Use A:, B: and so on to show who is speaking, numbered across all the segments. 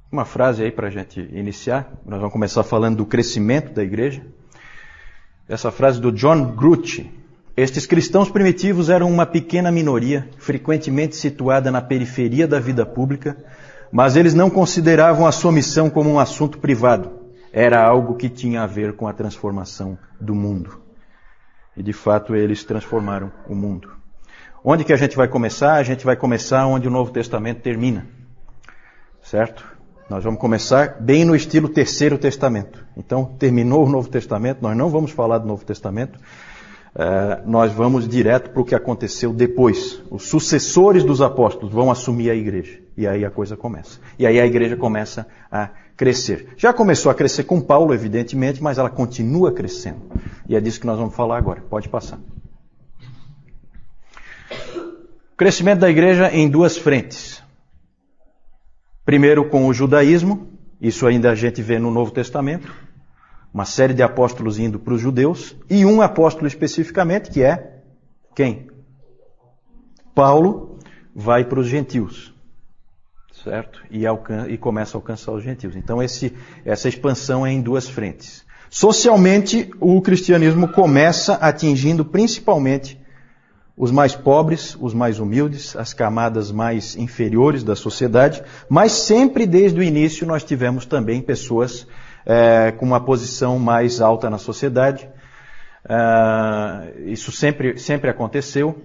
A: Uma frase aí para a gente iniciar. Nós vamos começar falando do crescimento da igreja. Essa frase do John Grucci. Estes cristãos primitivos eram uma pequena minoria, frequentemente situada na periferia da vida pública, mas eles não consideravam a sua missão como um assunto privado. Era algo que tinha a ver com a transformação do mundo. E de fato eles transformaram o mundo. Onde que a gente vai começar? A gente vai começar onde o Novo Testamento termina. Certo? Nós vamos começar bem no estilo Terceiro Testamento. Então, terminou o Novo Testamento, nós não vamos falar do Novo Testamento, nós vamos direto para o que aconteceu depois. Os sucessores dos apóstolos vão assumir a igreja. E aí a coisa começa. E aí a igreja começa a crescer. Já começou a crescer com Paulo, evidentemente, mas ela continua crescendo. E é disso que nós vamos falar agora. Pode passar. O crescimento da igreja em duas frentes. Primeiro com o judaísmo, isso ainda a gente vê no Novo Testamento, uma série de apóstolos indo para os judeus, e um apóstolo especificamente, que é quem? Paulo vai para os gentios, certo? E começa a alcançar os gentios. Então essa expansão é em duas frentes. Socialmente, o cristianismo começa atingindo principalmente os mais pobres, os mais humildes, as camadas mais inferiores da sociedade, mas sempre desde o início nós tivemos também pessoas com uma posição mais alta na sociedade. Isso sempre aconteceu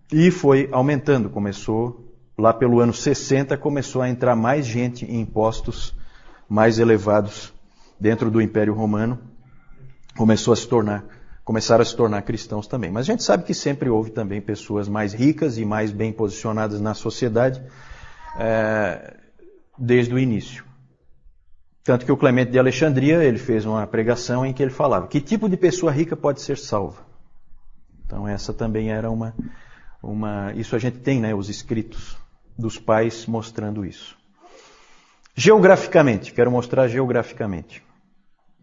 A: e foi aumentando. Começou lá pelo ano 60, começou a entrar mais gente em postos mais elevados dentro do Império Romano. Começaram a se tornar cristãos também. Mas a gente sabe que sempre houve também pessoas mais ricas e mais bem posicionadas na sociedade desde o início. Tanto que o Clemente de Alexandria, ele fez uma pregação em que ele falava: que tipo de pessoa rica pode ser salva? Então essa também era isso a gente tem, né, os escritos dos pais mostrando isso. Geograficamente, quero mostrar geograficamente.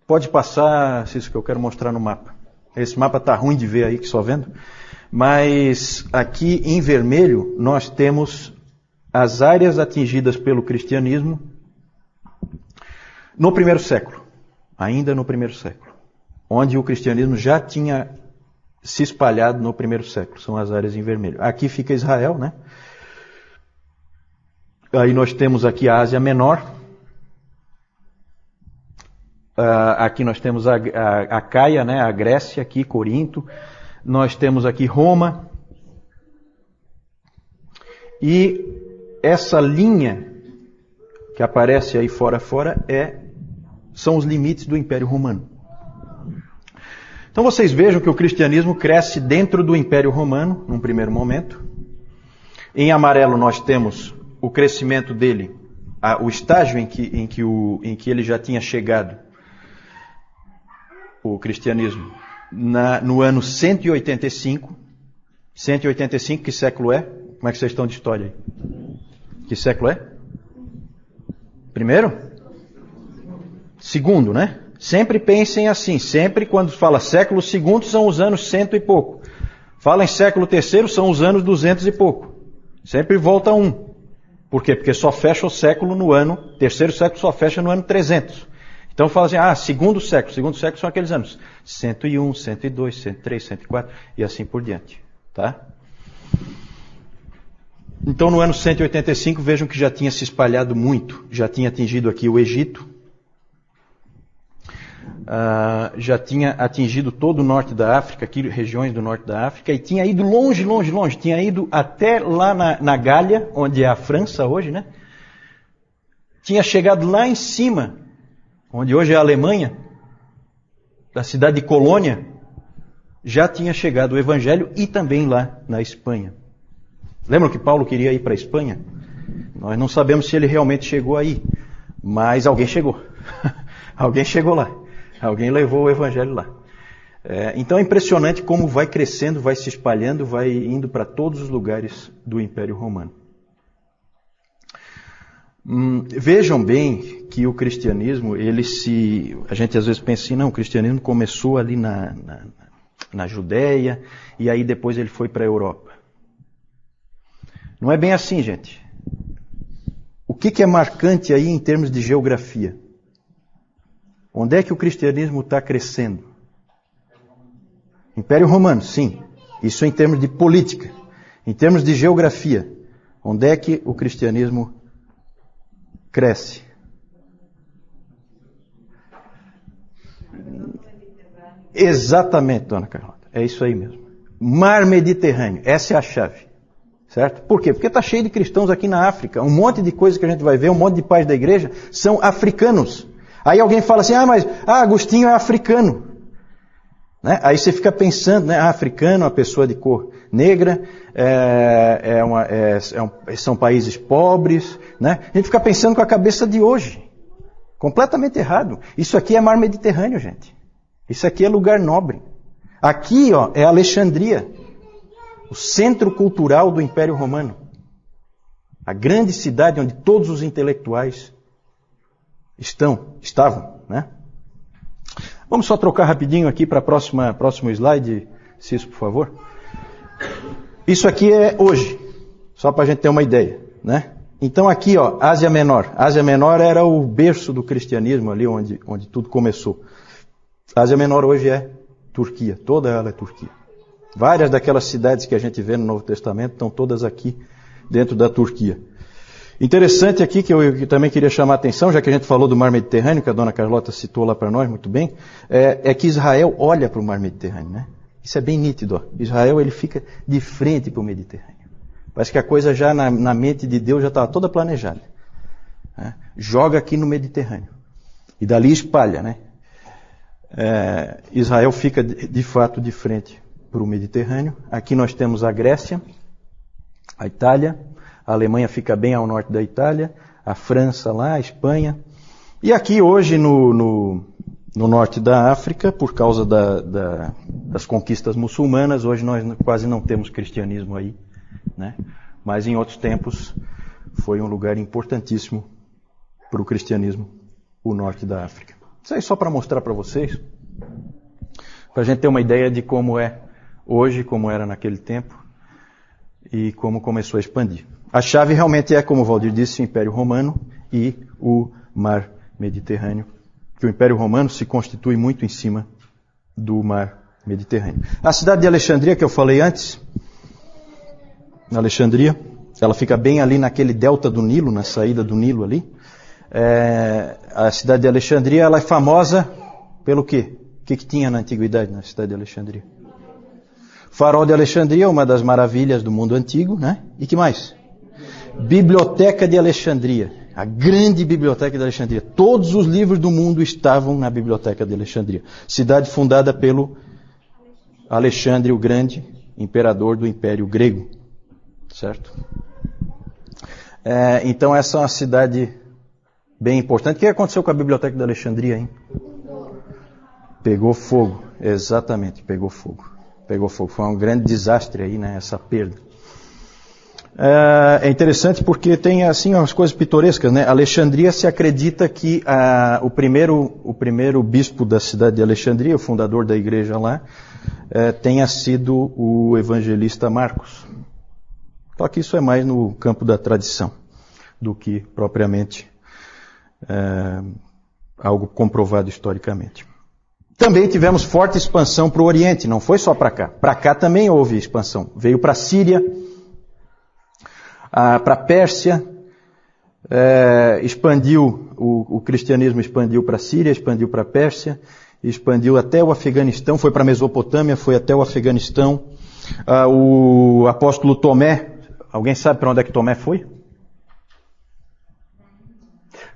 A: Pode passar, isso que eu quero mostrar no mapa. Esse mapa está ruim de ver aí, que só vendo. Mas aqui em vermelho nós temos as áreas atingidas pelo cristianismo no primeiro século. Ainda no primeiro século. Onde o cristianismo já tinha se espalhado no primeiro século. São as áreas em vermelho. Aqui fica Israel, né? Aí nós temos aqui a Ásia Menor. Aqui nós temos a Caia, né, a Grécia, aqui Corinto. Nós temos aqui Roma. E essa linha que aparece aí fora são os limites do Império Romano. Então vocês vejam que o cristianismo cresce dentro do Império Romano, num primeiro momento. Em amarelo nós temos o crescimento dele, o estágio em que ele já tinha chegado, o cristianismo, no ano 185. 185, que século é? Como é que vocês estão de história aí? Que século é? Primeiro? Segundo, né? Sempre pensem assim. Sempre quando fala século segundo são os anos 100 e pouco. Fala em século terceiro são os anos 200 e pouco. Sempre volta um. Por quê? Porque só fecha o século no ano, terceiro século só fecha no ano 300. Então fala assim, segundo século são aqueles anos 101, 102, 103, 104 e assim por diante, tá? Então no ano 185 vejam que já tinha se espalhado muito, já tinha atingido aqui o Egito, já tinha atingido todo o norte da África, aqui regiões do norte da África, e tinha ido longe, tinha ido até lá na Gália, onde é a França hoje, né? Tinha chegado lá em cima, onde hoje é a Alemanha, da cidade de Colônia, já tinha chegado o Evangelho, e também lá na Espanha. Lembram que Paulo queria ir para a Espanha? Nós não sabemos se ele realmente chegou aí, mas alguém chegou. Alguém chegou lá. Alguém levou o Evangelho lá. Então é impressionante como vai crescendo, vai se espalhando, vai indo para todos os lugares do Império Romano. Vejam bem que o cristianismo, a gente às vezes pensa assim, não, o cristianismo começou ali na Judéia e aí depois ele foi para a Europa. Não é bem assim, gente. que é marcante aí em termos de geografia? Onde é que o cristianismo está crescendo? Império Romano, sim. Isso em termos de política. Em termos de geografia, onde é que o cristianismo cresce? Exatamente, dona Carlota. É isso aí mesmo. Mar Mediterrâneo. Essa é a chave. Certo? Por quê? Porque está cheio de cristãos aqui na África. Um monte de coisas que a gente vai ver, um monte de pais da igreja são africanos. Aí alguém fala assim, mas Agostinho é africano. Né? Aí você fica pensando, né? Africano, uma pessoa de cor negra, são países pobres. Né? A gente fica pensando com a cabeça de hoje. Completamente errado. Isso aqui é mar Mediterrâneo, gente. Isso aqui é lugar nobre. Aqui, é Alexandria, o centro cultural do Império Romano. A grande cidade onde todos os intelectuais estavam, né? Vamos só trocar rapidinho aqui para próximo slide, Cis, por favor. Isso aqui é hoje, só para a gente ter uma ideia, né? Então aqui, Ásia Menor. Ásia Menor era o berço do cristianismo ali onde tudo começou. Ásia Menor hoje é Turquia, toda ela é Turquia. Várias daquelas cidades que a gente vê no Novo Testamento estão todas aqui dentro da Turquia. Interessante aqui, que eu também queria chamar a atenção, já que a gente falou do Mar Mediterrâneo, que a dona Carlota citou lá para nós muito bem, é que Israel olha para o Mar Mediterrâneo, né? Isso é bem nítido. Israel ele fica de frente para o Mediterrâneo. Parece que a coisa já na mente de Deus já estava toda planejada. Né? Joga aqui no Mediterrâneo. E dali espalha, né? Israel fica de fato de frente para o Mediterrâneo. Aqui nós temos a Grécia, a Itália, a Alemanha fica bem ao norte da Itália, a França lá, a Espanha. E aqui hoje no norte da África, por causa das conquistas muçulmanas, hoje nós quase não temos cristianismo aí, né? Mas em outros tempos foi um lugar importantíssimo para o cristianismo, o norte da África. Isso aí só para mostrar para vocês, para a gente ter uma ideia de como é hoje, como era naquele tempo e como começou a expandir. A chave realmente é, como o Valdir disse, o Império Romano e o Mar Mediterrâneo, que o Império Romano se constitui muito em cima do Mar Mediterrâneo. A cidade de Alexandria, que eu falei antes, Alexandria, ela fica bem ali naquele delta do Nilo, na saída do Nilo ali. A cidade de Alexandria, ela é famosa pelo quê? O que tinha na antiguidade na cidade de Alexandria? Farol de Alexandria, uma das maravilhas do mundo antigo, né? E que mais? Biblioteca de Alexandria, a grande biblioteca de Alexandria. Todos os livros do mundo estavam na biblioteca de Alexandria. Cidade fundada pelo Alexandre o Grande, imperador do Império Grego. Certo? Então essa é uma cidade bem importante. O que aconteceu com a biblioteca de Alexandria, hein? Pegou fogo, exatamente, pegou fogo. Pegou fogo. Foi um grande desastre aí, né, essa perda. É interessante porque tem assim umas coisas pitorescas, né? Alexandria se acredita que o primeiro bispo da cidade de Alexandria, o fundador da igreja lá, tenha sido o evangelista Marcos. Só que isso é mais no campo da tradição do que propriamente algo comprovado historicamente. Também tivemos forte expansão para o Oriente, não foi só para cá. Para cá também houve expansão. Veio para a Síria, para a Pérsia, expandiu, o cristianismo expandiu para a Síria, expandiu para a Pérsia, expandiu até o Afeganistão, foi para a Mesopotâmia, foi até o Afeganistão. O apóstolo Tomé, alguém sabe para onde é que Tomé foi?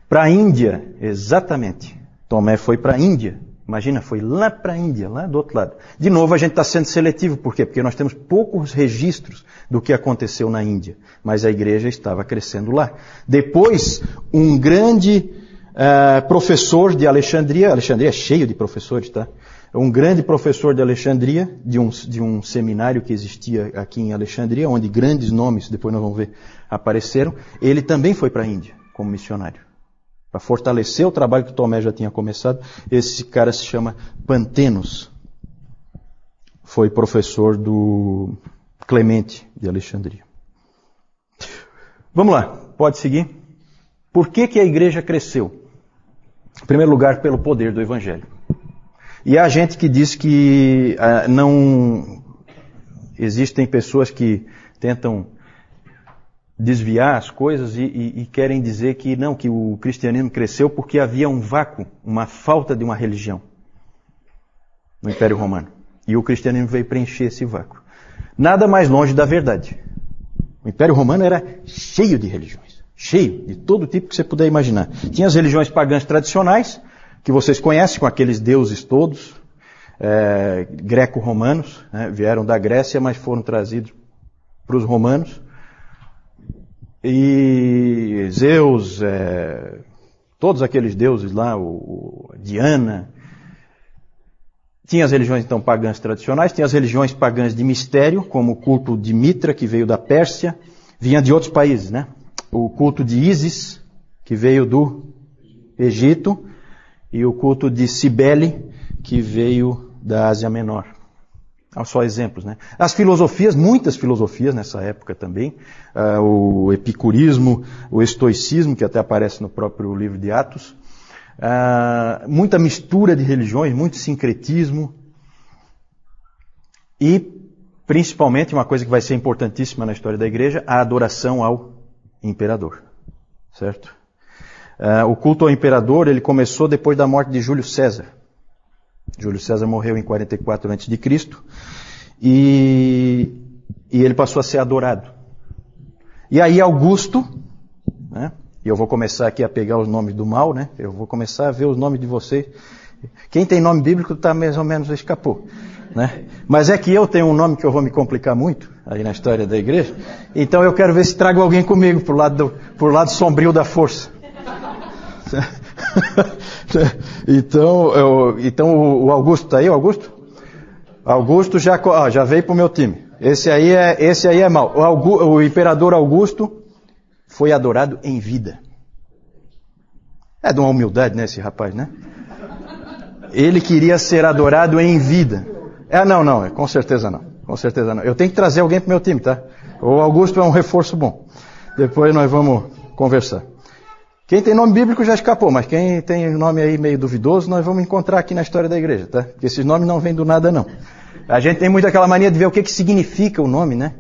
A: Para a Índia, exatamente. Tomé foi para a Índia. Imagina, foi lá para a Índia, lá do outro lado. De novo, a gente está sendo seletivo. Por quê? Porque nós temos poucos registros do que aconteceu na Índia. Mas a igreja estava crescendo lá. Depois, um grande professor de Alexandria é cheio de professores, tá? Um grande professor de Alexandria, de um seminário que existia aqui em Alexandria, onde grandes nomes, depois nós vamos ver, apareceram. Ele também foi para a Índia como missionário. Para fortalecer o trabalho que Tomé já tinha começado. Esse cara se chama Pantenos. Foi professor do Clemente de Alexandria. Vamos lá, pode seguir. Por que a igreja cresceu? Em primeiro lugar, pelo poder do Evangelho. E há gente que diz que não existem pessoas que tentam desviar as coisas e querem dizer que não, que o cristianismo cresceu porque havia um vácuo, uma falta de uma religião no Império Romano. E o cristianismo veio preencher esse vácuo. Nada mais longe da verdade. O Império Romano era cheio de religiões. Cheio de todo tipo que você puder imaginar. Tinha as religiões pagãs tradicionais, que vocês conhecem, com aqueles deuses todos, greco-romanos, né, vieram da Grécia, mas foram trazidos para os romanos. E Zeus, todos aqueles deuses lá, Diana. Tinha as religiões então pagãs tradicionais, tinha as religiões pagãs de mistério, como o culto de Mitra, que veio da Pérsia, vinha de outros países, né? O culto de Ísis, que veio do Egito, e o culto de Cibele, que veio da Ásia Menor. Só exemplos, né? As filosofias, muitas filosofias nessa época também, o epicurismo, o estoicismo, que até aparece no próprio livro de Atos, muita mistura de religiões, muito sincretismo e, principalmente, uma coisa que vai ser importantíssima na história da igreja, a adoração ao imperador, certo? O culto ao imperador, ele começou depois da morte de Júlio César. Júlio César morreu em 44 a.C. e ele passou a ser adorado. E aí Augusto, né? E eu vou começar aqui a pegar os nomes do mal, né? Eu vou começar a ver os nomes de vocês. Quem tem nome bíblico está mais ou menos escapou, né? Mas é que eu tenho um nome que eu vou me complicar muito aí na história da igreja. Então eu quero ver se trago alguém comigo pro lado sombrio da força. Então o Augusto está aí, o Augusto? Augusto já veio pro meu time. Esse aí é mau. O imperador Augusto foi adorado em vida. É de uma humildade, né, esse rapaz, né? Ele queria ser adorado em vida. Não, com certeza não. Com certeza não. Eu tenho que trazer alguém pro meu time, tá? O Augusto é um reforço bom. Depois nós vamos conversar. Quem tem nome bíblico já escapou, mas quem tem nome aí meio duvidoso, nós vamos encontrar aqui na história da igreja, tá? Porque esses nomes não vêm do nada, não. A gente tem muito aquela mania de ver o que significa o nome, né?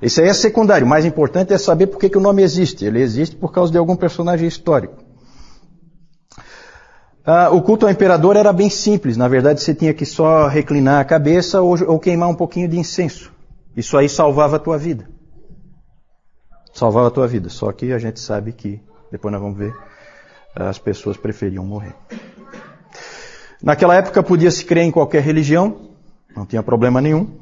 A: Isso aí é secundário. O mais importante é saber por que o nome existe. Ele existe por causa de algum personagem histórico. O culto ao imperador era bem simples. Na verdade, você tinha que só reclinar a cabeça ou queimar um pouquinho de incenso. Isso aí salvava a tua vida. Salvava a tua vida. Só que a gente sabe que, depois nós vamos ver, as pessoas preferiam morrer. Naquela época podia-se crer em qualquer religião. Não tinha problema nenhum.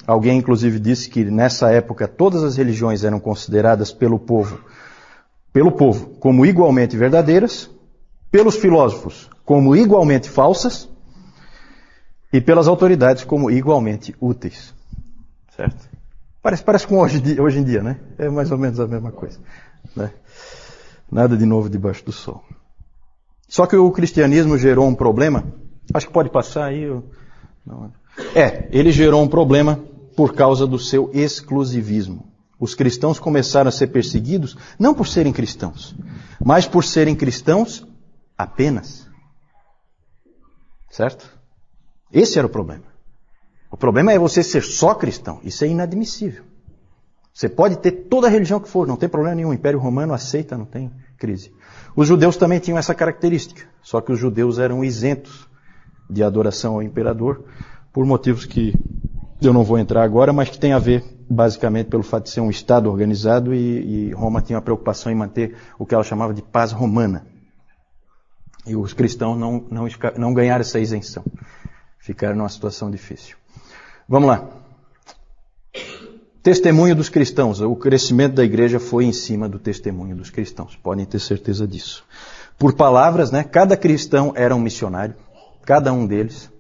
A: Alguém, inclusive, disse que nessa época todas as religiões eram consideradas pelo povo como igualmente verdadeiras, pelos filósofos como igualmente falsas e pelas autoridades como igualmente úteis. Certo? Parece com hoje em dia, né? É mais ou menos a mesma coisa, né? Nada de novo debaixo do sol. Só que o cristianismo gerou um problema. Acho que pode passar aí. Ele gerou um problema por causa do seu exclusivismo. Os cristãos começaram a ser perseguidos não por serem cristãos, mas por serem cristãos apenas. Certo? Esse era o problema. O problema é você ser só cristão. Isso é inadmissível. Você pode ter toda a religião que for, não tem problema nenhum. O Império Romano aceita, não tem crise. Os judeus também tinham essa característica, só que os judeus eram isentos de adoração ao imperador, por motivos que eu não vou entrar agora, mas que tem a ver basicamente pelo fato de ser um Estado organizado e Roma tinha a preocupação em manter o que ela chamava de paz romana. E os cristãos não ganharam essa isenção. Ficaram numa situação difícil. Vamos lá. Testemunho dos cristãos. O crescimento da igreja foi em cima do testemunho dos cristãos. Podem ter certeza disso. Por palavras, né? Cada cristão era um missionário. Cada um deles.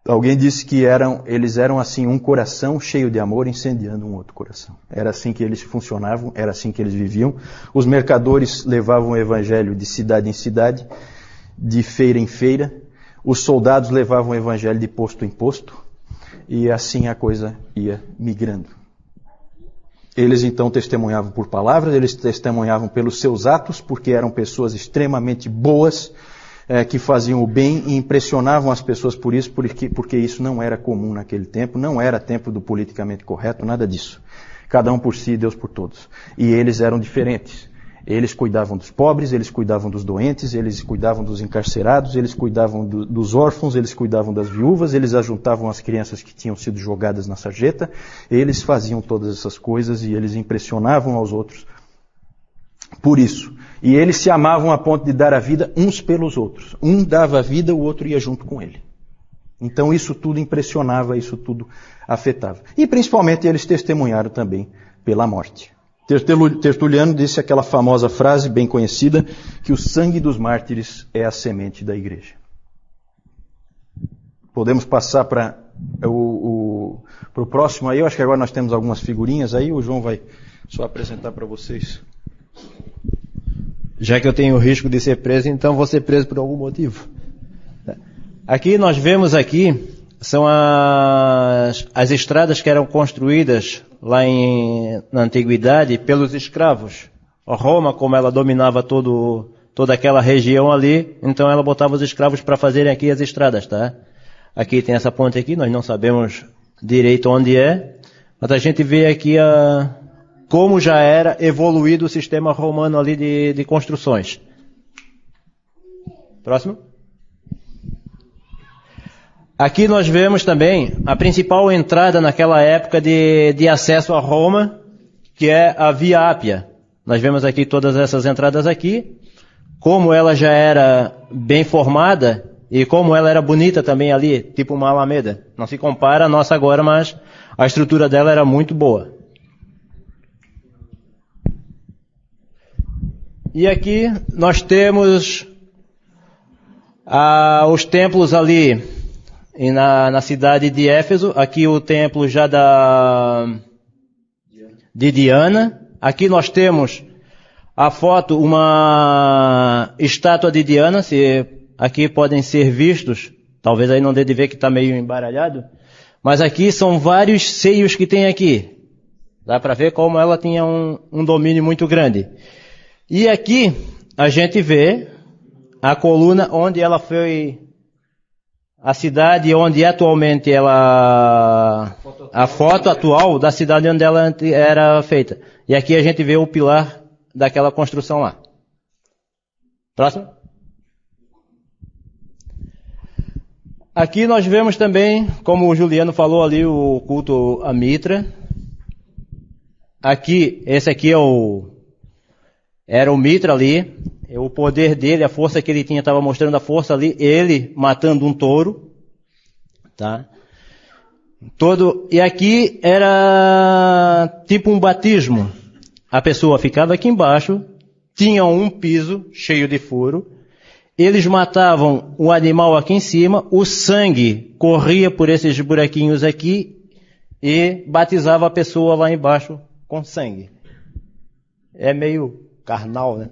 A: Alguém disse que eles eram assim um coração cheio de amor incendiando um outro coração. Era assim que eles funcionavam, era assim que eles viviam. Os mercadores levavam o evangelho de cidade em cidade, de feira em feira. Os soldados levavam o evangelho de posto em posto. E assim a coisa ia migrando. Eles então testemunhavam por palavras, eles testemunhavam pelos seus atos, porque eram pessoas extremamente boas, que faziam o bem e impressionavam as pessoas por isso, porque isso não era comum naquele tempo, não era tempo do politicamente correto, nada disso. Cada um por si, Deus por todos. E eles eram diferentes. Eles cuidavam dos pobres, eles cuidavam dos doentes, eles cuidavam dos encarcerados, eles cuidavam dos órfãos, eles cuidavam das viúvas, eles ajuntavam as crianças que tinham sido jogadas na sarjeta, eles faziam todas essas coisas e eles impressionavam aos outros por isso. E eles se amavam a ponto de dar a vida uns pelos outros. Um dava a vida, o outro ia junto com ele. Então isso tudo impressionava, isso tudo afetava. E principalmente eles testemunharam também pela morte. Tertuliano disse aquela famosa frase bem conhecida, que o sangue dos mártires é a semente da igreja. Podemos passar para o próximo aí. Eu acho que agora nós temos algumas figurinhas aí, o João vai só apresentar para vocês.
B: Já que eu tenho o risco de ser preso, então vou ser preso por algum motivo. Aqui nós vemos aqui, são as estradas que eram construídas lá na antiguidade pelos escravos. A Roma, como ela dominava toda aquela região ali, então ela botava os escravos para fazerem aqui as estradas, tá? Aqui tem essa ponte aqui, nós não sabemos direito onde é, mas a gente vê aqui como já era evoluído o sistema romano ali de construções. Próximo. Aqui nós vemos também a principal entrada naquela época de acesso a Roma, que é a Via Ápia. Nós vemos aqui todas essas entradas aqui, como ela já era bem formada e como ela era bonita também ali, tipo uma alameda. Não se compara a nossa agora, mas a estrutura dela era muito boa. E aqui nós temos os templos ali na cidade de Éfeso. Aqui o templo já de Diana. Aqui nós temos a foto, uma estátua de Diana. Aqui podem ser vistos, talvez aí não dê de ver que está meio embaralhado, mas aqui são vários seios que tem aqui. Dá para ver como ela tinha um domínio muito grande. E aqui a gente vê a coluna onde ela foi, a cidade onde atualmente a foto atual da cidade onde ela era feita. E aqui a gente vê o pilar daquela construção lá. Próximo. Aqui nós vemos também, como o Juliano falou ali, o culto a Mitra. Aqui, esse aqui era o Mitra ali, o poder dele, a força que ele tinha, estava mostrando a força ali, ele matando um touro, tá? E aqui era tipo um batismo. A pessoa ficava aqui embaixo, tinha um piso cheio de furo, eles matavam o animal aqui em cima, o sangue corria por esses buraquinhos aqui e batizava a pessoa lá embaixo com sangue. É meio carnal, né?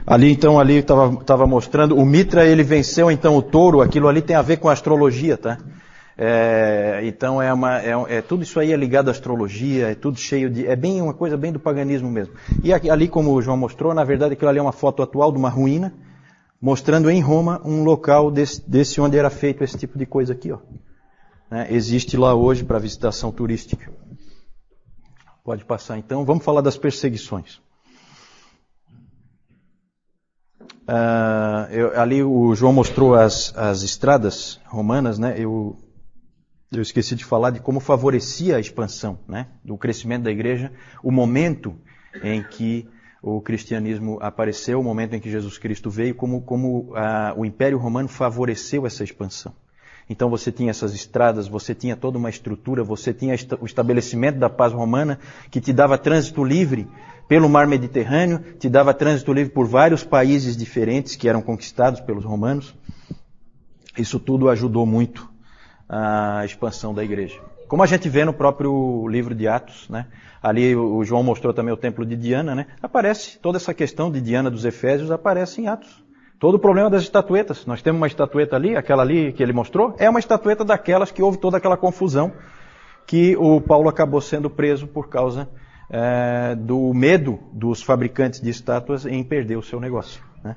A: Ali estava mostrando, o Mitra ele venceu então o touro, aquilo ali tem a ver com a astrologia, tá? Então tudo isso aí é ligado à astrologia, é tudo cheio de, é bem uma coisa bem do paganismo mesmo. E ali, como o João mostrou, na verdade aquilo ali é uma foto atual de uma ruína, mostrando em Roma um local desse onde era feito esse tipo de coisa aqui, ó. Né? Existe lá hoje para visitação turística. Pode passar então. Vamos falar das perseguições. Ali o João mostrou as estradas romanas, né? Eu esqueci de falar de como favorecia a expansão, né? Do crescimento da igreja, o momento em que o cristianismo apareceu, o momento em que Jesus Cristo veio, como o Império Romano favoreceu essa expansão. Então você tinha essas estradas, você tinha toda uma estrutura, você tinha o estabelecimento da paz romana, que te dava trânsito livre pelo mar Mediterrâneo, te dava trânsito livre por vários países diferentes que eram conquistados pelos romanos. Isso tudo ajudou muito a expansão da igreja. Como a gente vê no próprio livro de Atos, né? Ali o João mostrou também o templo de Diana, né? Aparece, toda essa questão de Diana dos Efésios aparece em Atos. Todo o problema das estatuetas. Nós temos uma estatueta ali, aquela ali que ele mostrou, é uma estatueta daquelas que houve toda aquela confusão, que o Paulo acabou sendo preso por causa do medo dos fabricantes de estátuas em perder o seu negócio, né?